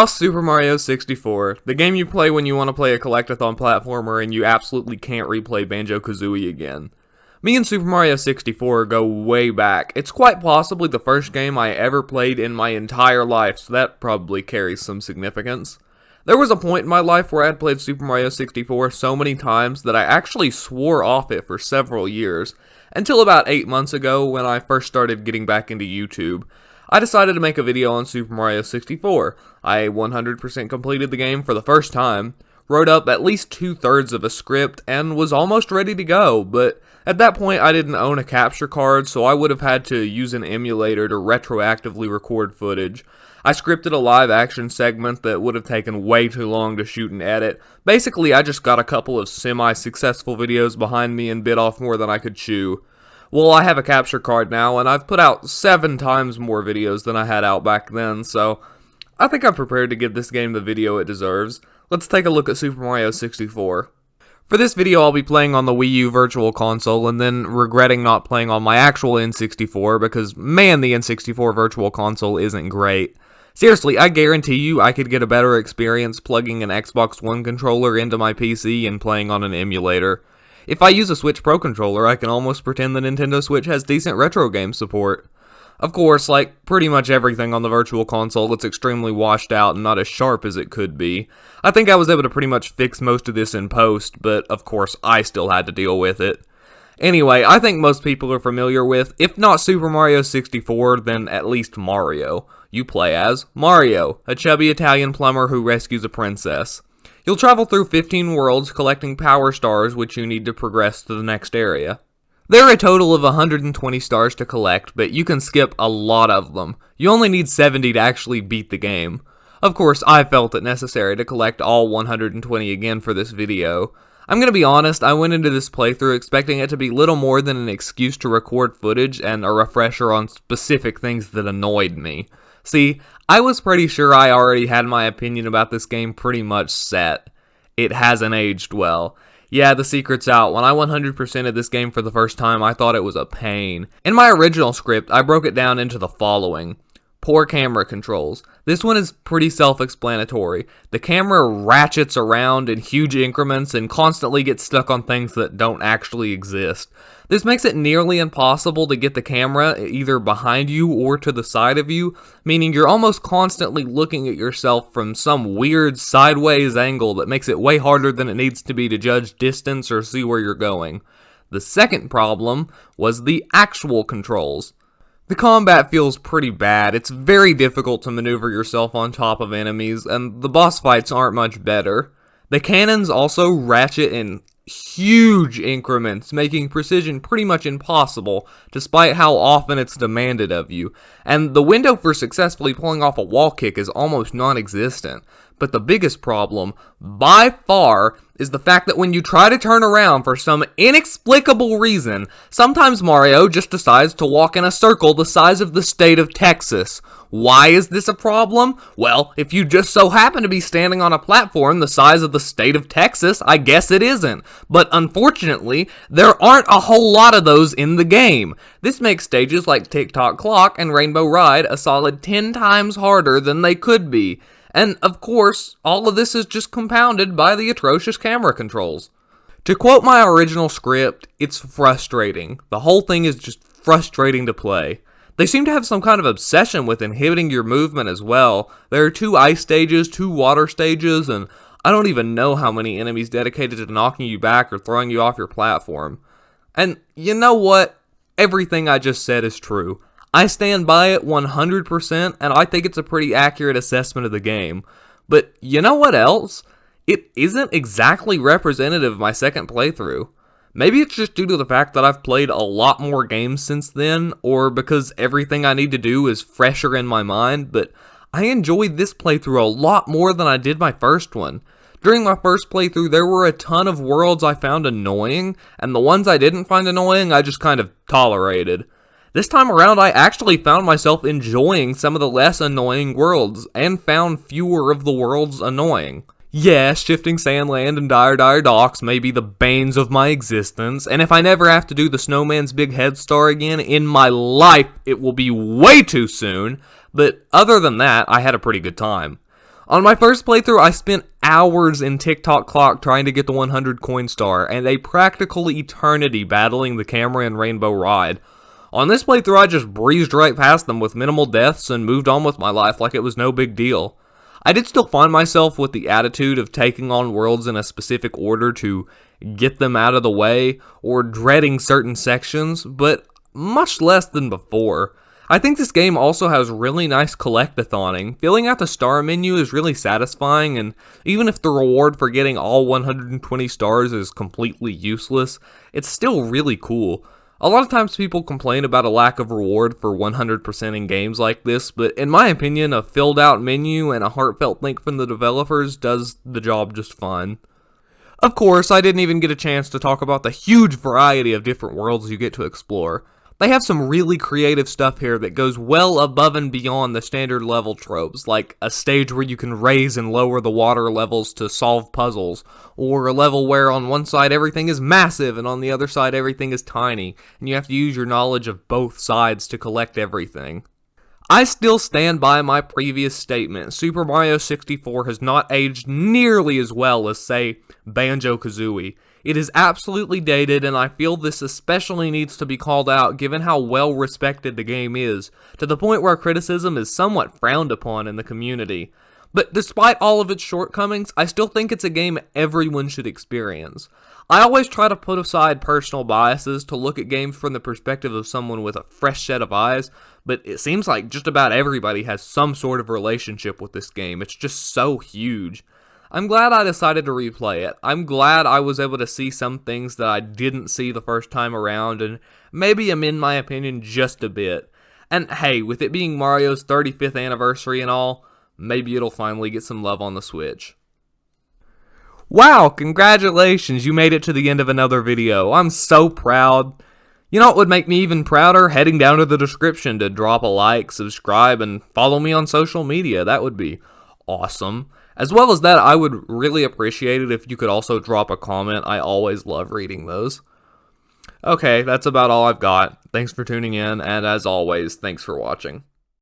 Super Mario 64, the game you play when you want to play a collectathon platformer and you absolutely can't replay Banjo-Kazooie again. Me and Super Mario 64 go way back. It's quite possibly the first game I ever played in my entire life, so that probably carries some significance. There was a point in my life where I had played Super Mario 64 so many times that I actually swore off it for several years, until about 8 months ago when I first started getting back into YouTube. I decided to make a video on Super Mario 64. I 100% completed the game for the first time, wrote up at least 2/3 of a script, and was almost ready to go, but at that point I didn't own a capture card, so I would have had to use an emulator to retroactively record footage. I scripted a live action segment that would have taken way too long to shoot and edit. Basically, I just got a couple of semi-successful videos behind me and bit off more than I could chew. Well, I have a capture card now, and I've put out 7 times more videos than I had out back then, so I think I'm prepared to give this game the video it deserves. Let's take a look at Super Mario 64. For this video, I'll be playing on the Wii U Virtual Console, and then regretting not playing on my actual N64, because man, the N64 Virtual Console isn't great. Seriously, I guarantee you I could get a better experience plugging an Xbox One controller into my PC and playing on an emulator. If I use a Switch Pro controller, I can almost pretend the Nintendo Switch has decent retro game support. Of course, like pretty much everything on the Virtual Console, it's extremely washed out and not as sharp as it could be. I think I was able to pretty much fix most of this in post, but of course I still had to deal with it. Anyway, I think most people are familiar with, if not Super Mario 64, then at least Mario. You play as Mario, a chubby Italian plumber who rescues a princess. You'll travel through 15 worlds collecting power stars which you need to progress to the next area. There are a total of 120 stars to collect, but you can skip a lot of them. You only need 70 to actually beat the game. Of course, I felt it necessary to collect all 120 again for this video. I'm gonna be honest, I went into this playthrough expecting it to be little more than an excuse to record footage and a refresher on specific things that annoyed me. See, I was pretty sure I already had my opinion about this game pretty much set. It hasn't aged well. Yeah, the secret's out. When I 100%ed this game for the first time, I thought it was a pain. In my original script, I broke it down into the following. Poor camera controls. This one is pretty self-explanatory. The camera ratchets around in huge increments and constantly gets stuck on things that don't actually exist. This makes it nearly impossible to get the camera either behind you or to the side of you, meaning you're almost constantly looking at yourself from some weird sideways angle that makes it way harder than it needs to be to judge distance or see where you're going. The second problem was the actual controls. The combat feels pretty bad. It's very difficult to maneuver yourself on top of enemies, and the boss fights aren't much better. The cannons also ratchet in huge increments, making precision pretty much impossible, despite how often it's demanded of you. And the window for successfully pulling off a wall kick is almost non-existent. But the biggest problem, by far, is the fact that when you try to turn around for some inexplicable reason, sometimes Mario just decides to walk in a circle the size of the state of Texas. Why is this a problem? Well, if you just so happen to be standing on a platform the size of the state of Texas, I guess it isn't. But unfortunately, there aren't a whole lot of those in the game. This makes stages like Tick-Tock Clock and Rainbow Ride a solid 10 times harder than they could be. And, of course, all of this is just compounded by the atrocious camera controls. To quote my original script, it's frustrating. The whole thing is just frustrating to play. They seem to have some kind of obsession with inhibiting your movement as well. There are 2 ice stages, 2 water stages, and I don't even know how many enemies dedicated to knocking you back or throwing you off your platform. And you know what? Everything I just said is true. I stand by it 100%, and I think it's a pretty accurate assessment of the game. But you know what else? It isn't exactly representative of my second playthrough. Maybe it's just due to the fact that I've played a lot more games since then, or because everything I need to do is fresher in my mind, but I enjoyed this playthrough a lot more than I did my first one. During my first playthrough, there were a ton of worlds I found annoying, and the ones I didn't find annoying, I just kind of tolerated. This time around, I actually found myself enjoying some of the less annoying worlds, and found fewer of the worlds annoying. Yeah, shifting Sandland and Dire Docks may be the banes of my existence, and if I never have to do the Snowman's Big Head Star again in my life, it will be way too soon, but other than that, I had a pretty good time. On my first playthrough, I spent hours in TikTok clock trying to get the 100 coin star, and a practical eternity battling the camera and Rainbow Ride. On this playthrough, I just breezed right past them with minimal deaths and moved on with my life like it was no big deal. I did still find myself with the attitude of taking on worlds in a specific order to get them out of the way, or dreading certain sections, but much less than before. I think this game also has really nice collectathoning. Filling out the star menu is really satisfying, and even if the reward for getting all 120 stars is completely useless, it's still really cool. A lot of times people complain about a lack of reward for 100% in games like this, but in my opinion, a filled out menu and a heartfelt thank from the developers does the job just fine. Of course, I didn't even get a chance to talk about the huge variety of different worlds you get to explore. They have some really creative stuff here that goes well above and beyond the standard level tropes, like a stage where you can raise and lower the water levels to solve puzzles, or a level where on one side everything is massive and on the other side everything is tiny, and you have to use your knowledge of both sides to collect everything. I still stand by my previous statement. Super Mario 64 has not aged nearly as well as, say, Banjo-Kazooie. It is absolutely dated, and I feel this especially needs to be called out given how well respected the game is, to the point where criticism is somewhat frowned upon in the community. But despite all of its shortcomings, I still think it's a game everyone should experience. I always try to put aside personal biases to look at games from the perspective of someone with a fresh set of eyes, but it seems like just about everybody has some sort of relationship with this game. It's just so huge. I'm glad I decided to replay it. I'm glad I was able to see some things that I didn't see the first time around, and maybe amend my opinion just a bit. And hey, with it being Mario's 35th anniversary and all, maybe it'll finally get some love on the Switch. Wow, congratulations, you made it to the end of another video. I'm so proud. You know what would make me even prouder? Heading down to the description to drop a like, subscribe, and follow me on social media. That would be awesome. As well as that, I would really appreciate it if you could also drop a comment. I always love reading those. Okay, that's about all I've got. Thanks for tuning in, and as always, thanks for watching.